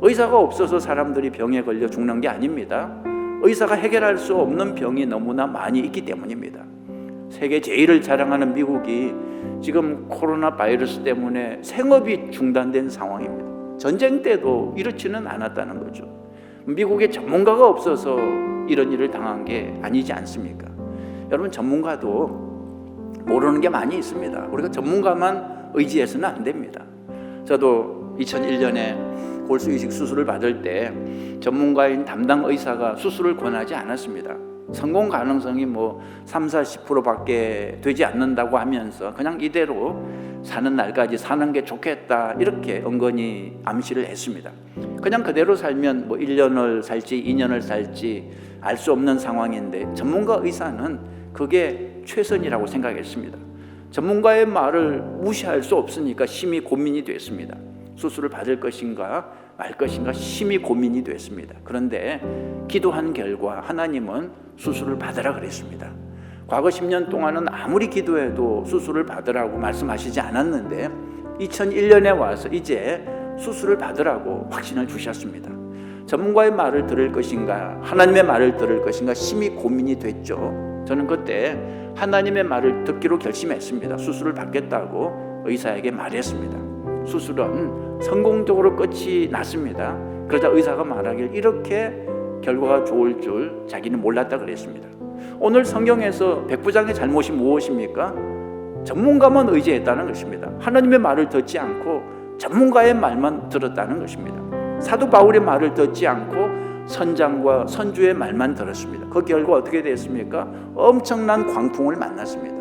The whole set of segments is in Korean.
의사가 없어서 사람들이 병에 걸려 죽는 게 아닙니다. 의사가 해결할 수 없는 병이 너무나 많이 있기 때문입니다. 세계 제일을 자랑하는 미국이 지금 코로나 바이러스 때문에 생업이 중단된 상황입니다. 전쟁 때도 이렇지는 않았다는 거죠. 미국에 전문가가 없어서 이런 일을 당한 게 아니지 않습니까? 여러분, 전문가도 모르는 게 많이 있습니다. 우리가 전문가만 의지해서는 안 됩니다. 저도 2001년에 골수 이식 수술을 받을 때 전문가인 담당 의사가 수술을 권하지 않았습니다. 성공 가능성이 30-40%밖에 되지 않는다고 하면서 그냥 이대로 사는 날까지 사는 게 좋겠다, 이렇게 은근히 암시를 했습니다. 그냥 그대로 살면 1년을 살지 2년을 살지 알 수 없는 상황인데, 전문가 의사는 그게 최선이라고 생각했습니다. 전문가의 말을 무시할 수 없으니까 심히 고민이 됐습니다. 수술을 받을 것인가 말 것인가 심히 고민이 됐습니다. 그런데 기도한 결과 하나님은 수술을 받으라 그랬습니다. 과거 10년 동안은 아무리 기도해도 수술을 받으라고 말씀하시지 않았는데 2001년에 와서 이제 수술을 받으라고 확신을 주셨습니다. 전문가의 말을 들을 것인가 하나님의 말을 들을 것인가 심히 고민이 됐죠. 저는 그때 하나님의 말을 듣기로 결심했습니다. 수술을 받겠다고 의사에게 말했습니다. 수술은 성공적으로 끝이 났습니다. 그러자 의사가 말하길 이렇게 결과가 좋을 줄 자기는 몰랐다 그랬습니다. 오늘 성경에서 백부장의 잘못이 무엇입니까? 전문가만 의지했다는 것입니다. 하나님의 말을 듣지 않고 전문가의 말만 들었다는 것입니다. 사도 바울의 말을 듣지 않고 선장과 선주의 말만 들었습니다. 그 결과 어떻게 됐습니까? 엄청난 광풍을 만났습니다.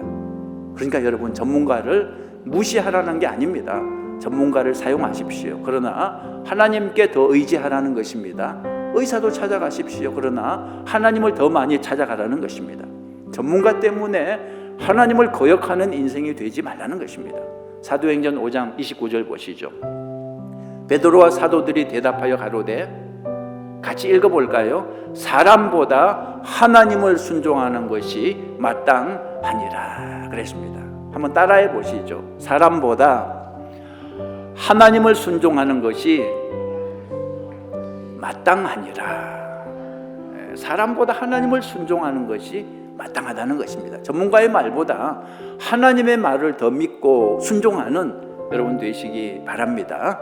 그러니까 여러분, 전문가를 무시하라는 게 아닙니다. 전문가를 사용하십시오. 그러나 하나님께 더 의지하라는 것입니다. 의사도 찾아가십시오. 그러나 하나님을 더 많이 찾아가라는 것입니다. 전문가 때문에 하나님을 거역하는 인생이 되지 말라는 것입니다. 사도행전 5장 29절 보시죠. 베드로와 사도들이 대답하여 가로되, 같이 읽어볼까요? 사람보다 하나님을 순종하는 것이 마땅하니라 그랬습니다. 한번 따라해 보시죠. 사람보다 하나님을 순종하는 것이 마땅하니라. 사람보다 하나님을 순종하는 것이 마땅하다는 것입니다. 전문가의 말보다 하나님의 말을 더 믿고 순종하는 여러분 되시기 바랍니다.